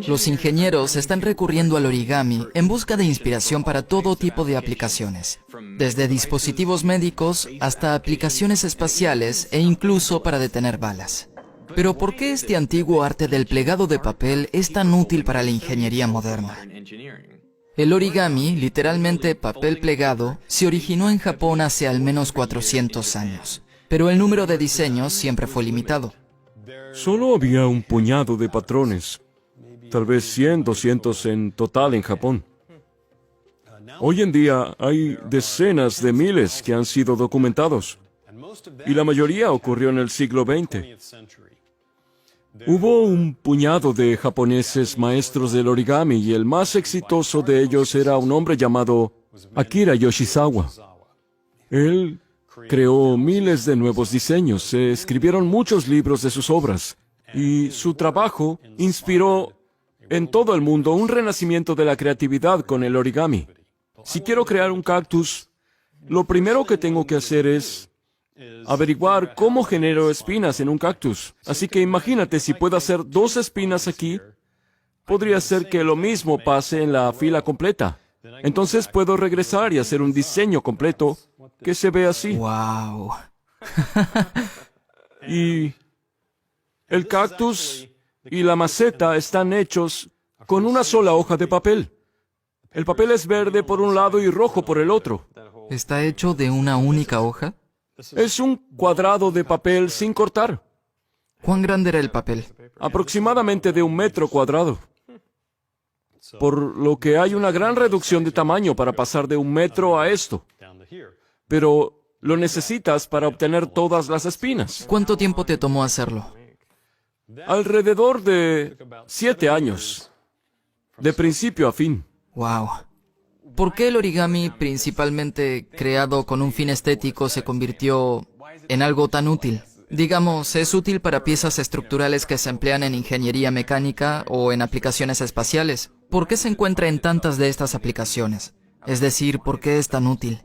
Los ingenieros están recurriendo al origami en busca de inspiración para todo tipo de aplicaciones, desde dispositivos médicos hasta aplicaciones espaciales e incluso para detener balas. Pero ¿por qué este antiguo arte del plegado de papel es tan útil para la ingeniería moderna? El origami, literalmente papel plegado, se originó en Japón hace al menos 400 años, pero el número de diseños siempre fue limitado. Solo había un puñado de patrones, tal vez 100, 200 en total en Japón. Hoy en día hay decenas de miles que han sido documentados, y la mayoría ocurrió en el siglo XX. Hubo un puñado de japoneses maestros del origami y el más exitoso de ellos era un hombre llamado Akira Yoshizawa. Él creó miles de nuevos diseños, se escribieron muchos libros de sus obras y su trabajo inspiró en todo el mundo un renacimiento de la creatividad con el origami. Si quiero crear un cactus, lo primero que tengo que hacer es averiguar cómo genero espinas en un cactus. Así que imagínate, si puedo hacer 2 espinas aquí, podría ser que lo mismo pase en la fila completa. Entonces puedo regresar y hacer un diseño completo que se ve así. ¡Wow! Y el cactus y la maceta están hechos con una sola hoja de papel. El papel es verde por un lado y rojo por el otro. ¿Está hecho de una única hoja? Es un cuadrado de papel sin cortar, ¿Cuán grande era el papel? aproximadamente de 1 metro cuadrado. Por lo que hay una gran reducción de tamaño para pasar de 1 metro a esto. Pero lo necesitas para obtener todas las espinas. ¿Cuánto tiempo te tomó hacerlo? Alrededor de 7 años, de principio a fin. ¡Wow! ¿Por qué el origami, principalmente creado con un fin estético, se convirtió en algo tan útil? Digamos, es útil para piezas estructurales que se emplean en ingeniería mecánica o en aplicaciones espaciales. ¿Por qué se encuentra en tantas de estas aplicaciones? Es decir, ¿por qué es tan útil?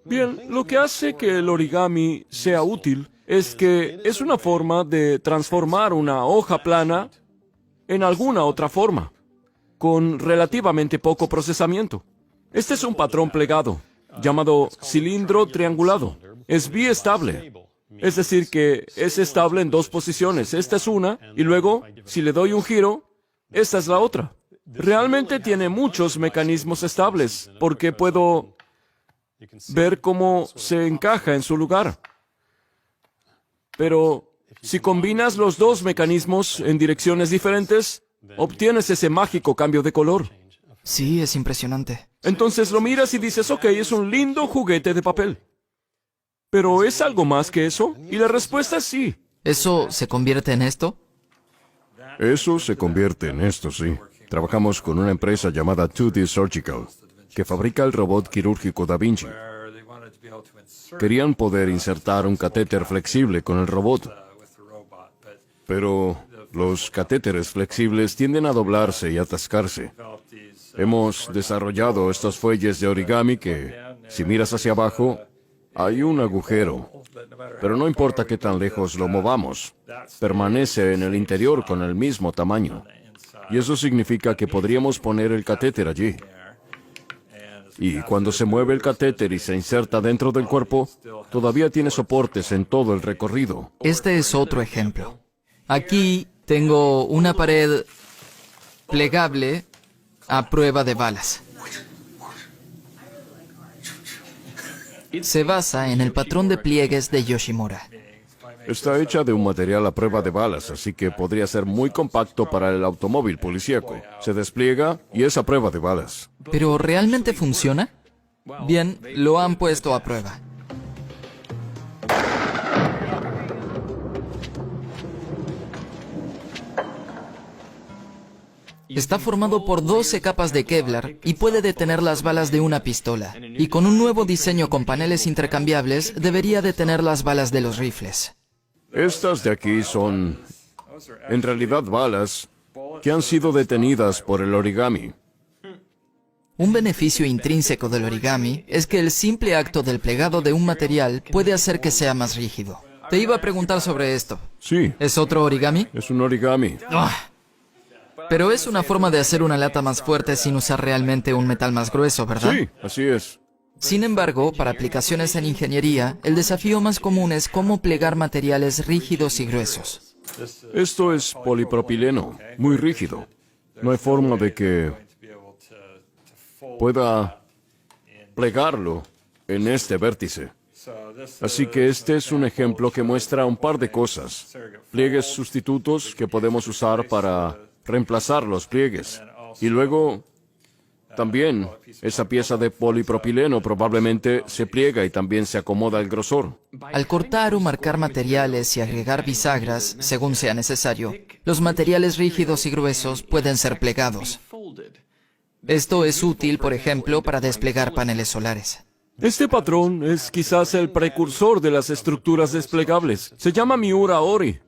Bien, lo que hace que el origami sea útil es que es una forma de transformar una hoja plana en alguna otra forma, con relativamente poco procesamiento. Este es un patrón plegado, llamado cilindro triangulado. Es biestable, es decir que es estable en 2 posiciones. Esta es una, y luego, si le doy un giro, esta es la otra. Realmente tiene muchos mecanismos estables, porque puedo ver cómo se encaja en su lugar. Pero si combinas los 2 mecanismos en direcciones diferentes, obtienes ese mágico cambio de color. Sí, es impresionante. Entonces lo miras y dices, ok, es un lindo juguete de papel. ¿Pero es algo más que eso? Y la respuesta es sí. ¿Eso se convierte en esto? Eso se convierte en esto, sí. Trabajamos con una empresa llamada 2D Surgical, que fabrica el robot quirúrgico Da Vinci. Querían poder insertar un catéter flexible con el robot, pero los catéteres flexibles tienden a doblarse y atascarse. Hemos desarrollado estos fuelles de origami que, si miras hacia abajo, hay un agujero, pero no importa qué tan lejos lo movamos, permanece en el interior con el mismo tamaño. Y eso significa que podríamos poner el catéter allí. Y cuando se mueve el catéter y se inserta dentro del cuerpo, todavía tiene soportes en todo el recorrido. Este es otro ejemplo. Aquí tengo una pared plegable a prueba de balas. Se basa en el patrón de pliegues de Yoshimura. Está hecha de un material a prueba de balas, así que podría ser muy compacto para el automóvil policíaco. Se despliega y es a prueba de balas. ¿Pero realmente funciona? Bien, lo han puesto a prueba. Está formado por 12 capas de Kevlar y puede detener las balas de una pistola. Y con un nuevo diseño con paneles intercambiables, debería detener las balas de los rifles. Estas de aquí son, en realidad, balas que han sido detenidas por el origami. Un beneficio intrínseco del origami es que el simple acto del plegado de un material puede hacer que sea más rígido. Te iba a preguntar sobre esto. Sí, ¿Es otro origami? es un origami. ¡Ah! Pero es una forma de hacer una lata más fuerte sin usar realmente un metal más grueso, ¿verdad? Sí, así es. Sin embargo, para aplicaciones en ingeniería, el desafío más común es cómo plegar materiales rígidos y gruesos. Esto es polipropileno, muy rígido. No hay forma de que pueda plegarlo en este vértice. Así que este es un ejemplo que muestra un par de cosas. Pliegues sustitutos que podemos usar para reemplazar los pliegues. Y luego, también, esa pieza de polipropileno probablemente se pliega y también se acomoda el grosor. Al cortar o marcar materiales y agregar bisagras, según sea necesario, los materiales rígidos y gruesos pueden ser plegados. Esto es útil, por ejemplo, para desplegar paneles solares. Este patrón es quizás el precursor de las estructuras desplegables. Se llama Miura Ori.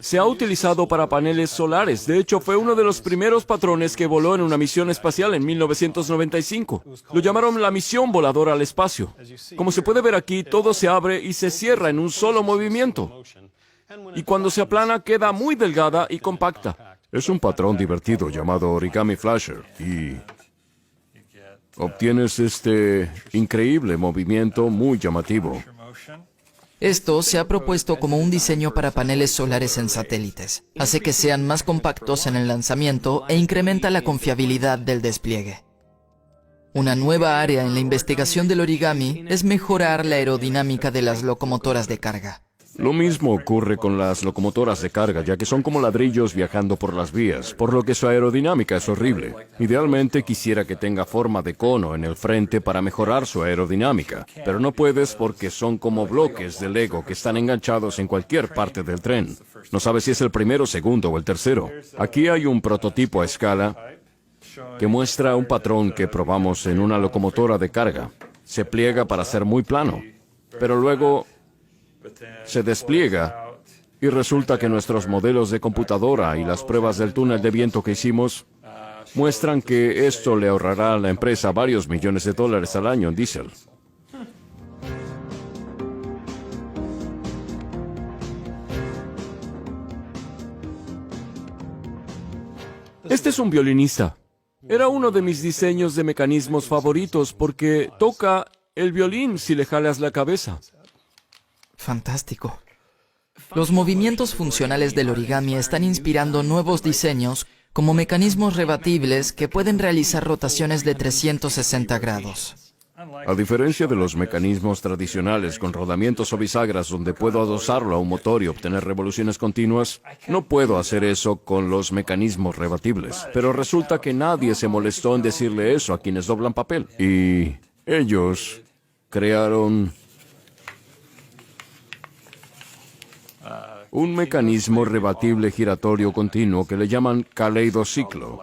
Se ha utilizado para paneles solares. De hecho, fue uno de los primeros patrones que voló en una misión espacial en 1995. Lo llamaron la misión voladora al espacio. Como se puede ver aquí, todo se abre y se cierra en un solo movimiento. Y cuando se aplana, queda muy delgada y compacta. Es un patrón divertido llamado origami flasher y obtienes este increíble movimiento muy llamativo. Esto se ha propuesto como un diseño para paneles solares en satélites. Hace que sean más compactos en el lanzamiento e incrementa la confiabilidad del despliegue. Una nueva área en la investigación del origami es mejorar la aerodinámica de las locomotoras de carga. Lo mismo ocurre con las locomotoras de carga, ya que son como ladrillos viajando por las vías, por lo que su aerodinámica es horrible. Idealmente quisiera que tenga forma de cono en el frente para mejorar su aerodinámica, pero no puedes porque son como bloques de Lego que están enganchados en cualquier parte del tren. No sabes si es el primero, segundo o el tercero. Aquí hay un prototipo a escala que muestra un patrón que probamos en una locomotora de carga. Se pliega para ser muy plano, pero luego se despliega y resulta que nuestros modelos de computadora y las pruebas del túnel de viento que hicimos muestran que esto le ahorrará a la empresa varios millones de dólares al año en diésel. Este es un violinista. Era uno de mis diseños de mecanismos favoritos porque toca el violín si le jalas la cabeza. Fantástico. Los movimientos funcionales del origami están inspirando nuevos diseños como mecanismos rebatibles que pueden realizar rotaciones de 360 grados. A diferencia de los mecanismos tradicionales con rodamientos o bisagras donde puedo adosarlo a un motor y obtener revoluciones continuas, no puedo hacer eso con los mecanismos rebatibles. Pero resulta que nadie se molestó en decirle eso a quienes doblan papel. Y ellos crearon un mecanismo rebatible giratorio continuo que le llaman caleidociclo.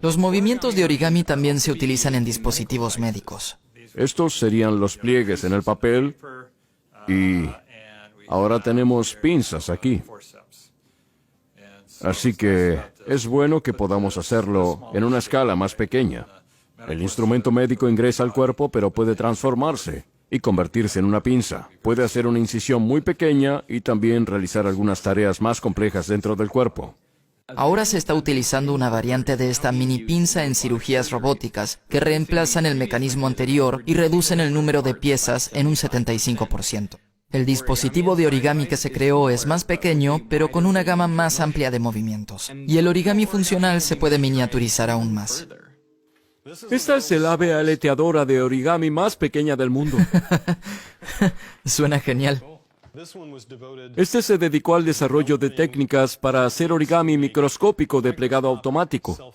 Los movimientos de origami también se utilizan en dispositivos médicos. Estos serían los pliegues en el papel y ahora tenemos pinzas aquí. Así que es bueno que podamos hacerlo en una escala más pequeña. El instrumento médico ingresa al cuerpo, pero puede transformarse y convertirse en una pinza. Puede hacer una incisión muy pequeña y también realizar algunas tareas más complejas dentro del cuerpo. Ahora se está utilizando una variante de esta mini pinza en cirugías robóticas que reemplazan el mecanismo anterior y reducen el número de piezas en un 75%. El dispositivo de origami que se creó es más pequeño, pero con una gama más amplia de movimientos. Y el origami funcional se puede miniaturizar aún más. Esta es el ave aleteadora de origami más pequeña del mundo. Suena genial. Este se dedicó al desarrollo de técnicas para hacer origami microscópico de plegado automático.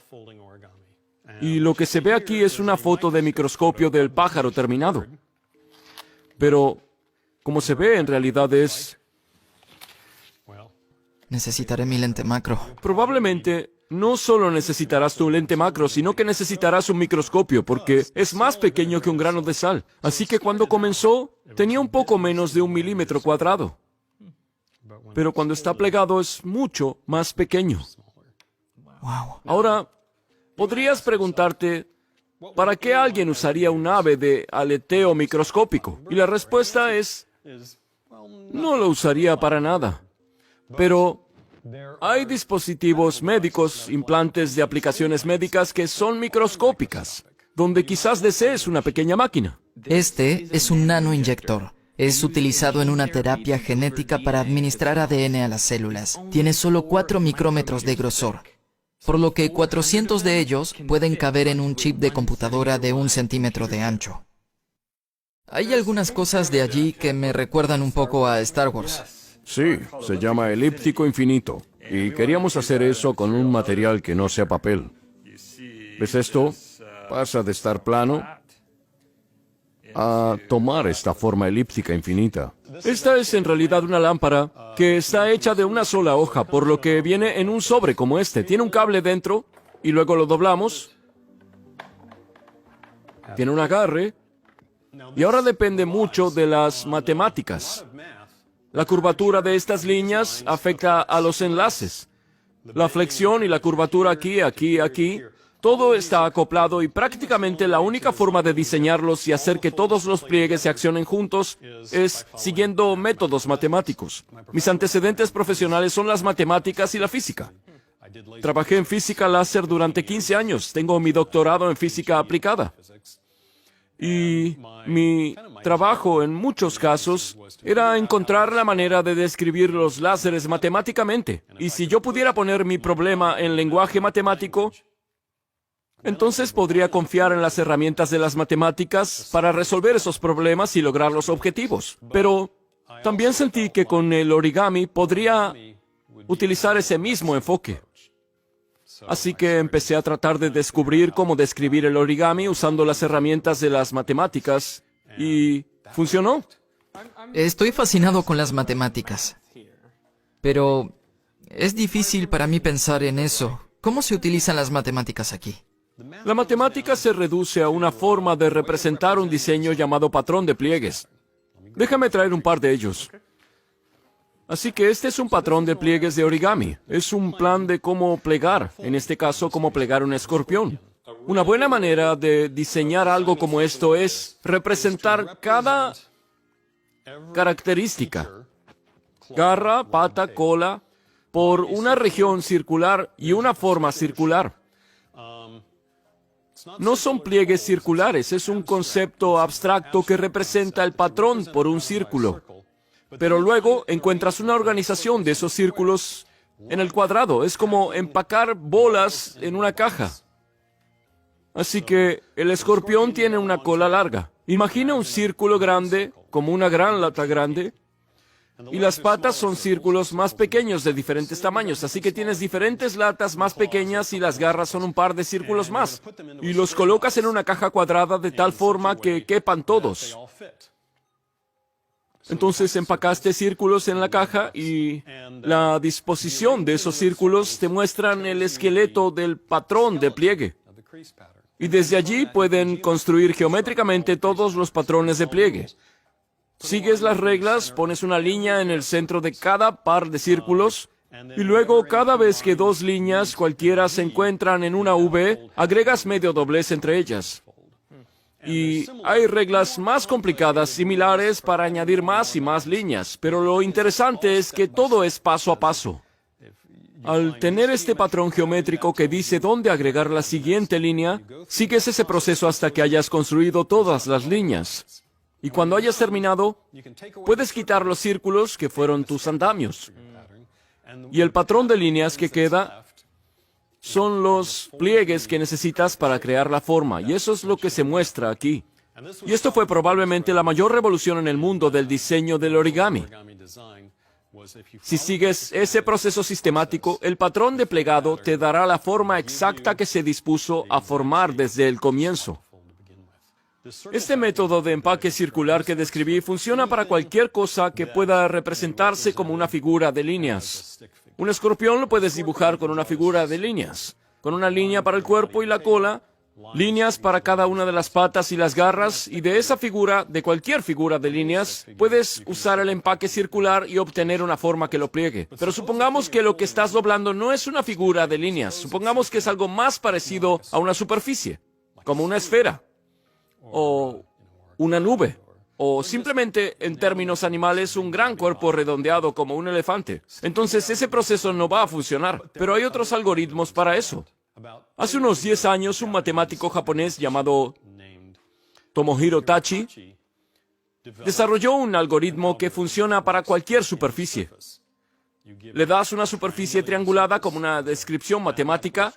Y lo que se ve aquí es una foto de microscopio del pájaro terminado. Pero, como se ve, en realidad es... Necesitaré mi lente macro. Probablemente no solo necesitarás tu lente macro, sino que necesitarás un microscopio, porque es más pequeño que un grano de sal. Así que cuando comenzó, tenía un poco menos de 1 milímetro cuadrado. Pero cuando está plegado es mucho más pequeño. Wow. Ahora, podrías preguntarte, ¿para qué alguien usaría un ave de aleteo microscópico? Y la respuesta es No lo usaría para nada. Pero hay dispositivos médicos, implantes de aplicaciones médicas que son microscópicas, donde quizás desees una pequeña máquina. Este es un nanoinyector. Es utilizado en una terapia genética para administrar ADN a las células. Tiene solo 4 micrómetros de grosor, por lo que 400 de ellos pueden caber en un chip de computadora de 1 centímetro de ancho. Hay algunas cosas de allí que me recuerdan un poco a Star Wars. Sí, se llama elíptico infinito. Y queríamos hacer eso con un material que no sea papel. ¿Ves esto? Pasa de estar plano a tomar esta forma elíptica infinita. Esta es en realidad una lámpara que está hecha de una sola hoja, por lo que viene en un sobre como este. Tiene un cable dentro y luego lo doblamos. Tiene un agarre. Y ahora depende mucho de las matemáticas. La curvatura de estas líneas afecta a los enlaces. La flexión y la curvatura aquí, aquí, aquí, todo está acoplado y prácticamente la única forma de diseñarlos y hacer que todos los pliegues se accionen juntos es siguiendo métodos matemáticos. Mis antecedentes profesionales son las matemáticas y la física. Trabajé en física láser durante 15 años. Tengo mi doctorado en física aplicada. Y mi trabajo, en muchos casos, era encontrar la manera de describir los láseres matemáticamente. Y si yo pudiera poner mi problema en lenguaje matemático, entonces podría confiar en las herramientas de las matemáticas para resolver esos problemas y lograr los objetivos. Pero también sentí que con el origami podría utilizar ese mismo enfoque. Así que empecé a tratar de descubrir cómo describir el origami usando las herramientas de las matemáticas y funcionó. Estoy fascinado con las matemáticas, pero es difícil para mí pensar en eso. ¿Cómo se utilizan las matemáticas aquí? La matemática se reduce a una forma de representar un diseño llamado patrón de pliegues. Déjame traer un par de ellos. Así que este es un patrón de pliegues de origami. Es un plan de cómo plegar, en este caso, cómo plegar un escorpión. Una buena manera de diseñar algo como esto es representar cada característica, garra, pata, cola, por una región circular y una forma circular. No son pliegues circulares, es un concepto abstracto que representa el patrón por un círculo. Pero luego encuentras una organización de esos círculos en el cuadrado. Es como empacar bolas en una caja. Así que el escorpión tiene una cola larga. Imagina un círculo grande, como una gran lata grande, y las patas son círculos más pequeños de diferentes tamaños. Así que tienes diferentes latas más pequeñas y las garras son un par de círculos más. Y los colocas en una caja cuadrada de tal forma que quepan todos. Entonces empacaste círculos en la caja y la disposición de esos círculos te muestran el esqueleto del patrón de pliegue. Y desde allí pueden construir geométricamente todos los patrones de pliegue. Sigues las reglas, pones una línea en el centro de cada par de círculos y luego cada vez que dos líneas cualquiera se encuentran en una V, agregas medio doblez entre ellas. Y hay reglas más complicadas similares para añadir más y más líneas, pero lo interesante es que todo es paso a paso. Al tener este patrón geométrico que dice dónde agregar la siguiente línea, sigues ese proceso hasta que hayas construido todas las líneas. Y cuando hayas terminado, puedes quitar los círculos que fueron tus andamios. Y el patrón de líneas que queda son los pliegues que necesitas para crear la forma, y eso es lo que se muestra aquí. Y esto fue probablemente la mayor revolución en el mundo del diseño del origami. Si sigues ese proceso sistemático, el patrón de plegado te dará la forma exacta que se dispuso a formar desde el comienzo. Este método de empaque circular que describí funciona para cualquier cosa que pueda representarse como una figura de líneas. Un escorpión lo puedes dibujar con una figura de líneas, con una línea para el cuerpo y la cola, líneas para cada una de las patas y las garras, y de esa figura, de cualquier figura de líneas, puedes usar el empaque circular y obtener una forma que lo pliegue. Pero supongamos que lo que estás doblando no es una figura de líneas, supongamos que es algo más parecido a una superficie, como una esfera o una nube. O simplemente, en términos animales, un gran cuerpo redondeado como un elefante. Entonces ese proceso no va a funcionar. Pero hay otros algoritmos para eso. Hace unos 10 años, un matemático japonés llamado Tomohiro Tachi desarrolló un algoritmo que funciona para cualquier superficie. Le das una superficie triangulada como una descripción matemática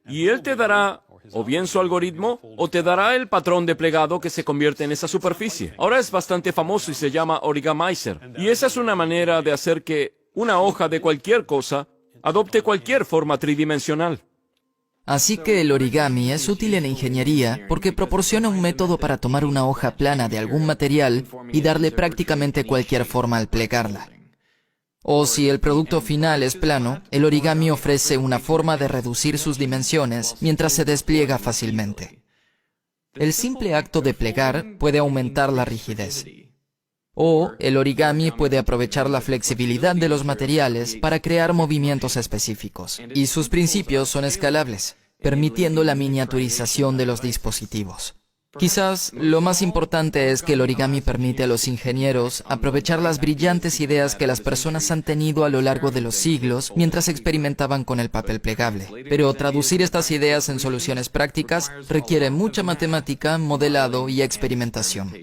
y él te dará o bien su algoritmo o te dará el patrón de plegado que se convierte en esa superficie. Ahora es bastante famoso y se llama Origamizer. Y esa es una manera de hacer que una hoja de cualquier cosa adopte cualquier forma tridimensional. Así que el origami es útil en ingeniería porque proporciona un método para tomar una hoja plana de algún material y darle prácticamente cualquier forma al plegarla. O si el producto final es plano, el origami ofrece una forma de reducir sus dimensiones mientras se despliega fácilmente. El simple acto de plegar puede aumentar la rigidez. O el origami puede aprovechar la flexibilidad de los materiales para crear movimientos específicos. Y sus principios son escalables, permitiendo la miniaturización de los dispositivos. Quizás lo más importante es que el origami permite a los ingenieros aprovechar las brillantes ideas que las personas han tenido a lo largo de los siglos mientras experimentaban con el papel plegable. Pero traducir estas ideas en soluciones prácticas requiere mucha matemática, modelado y experimentación.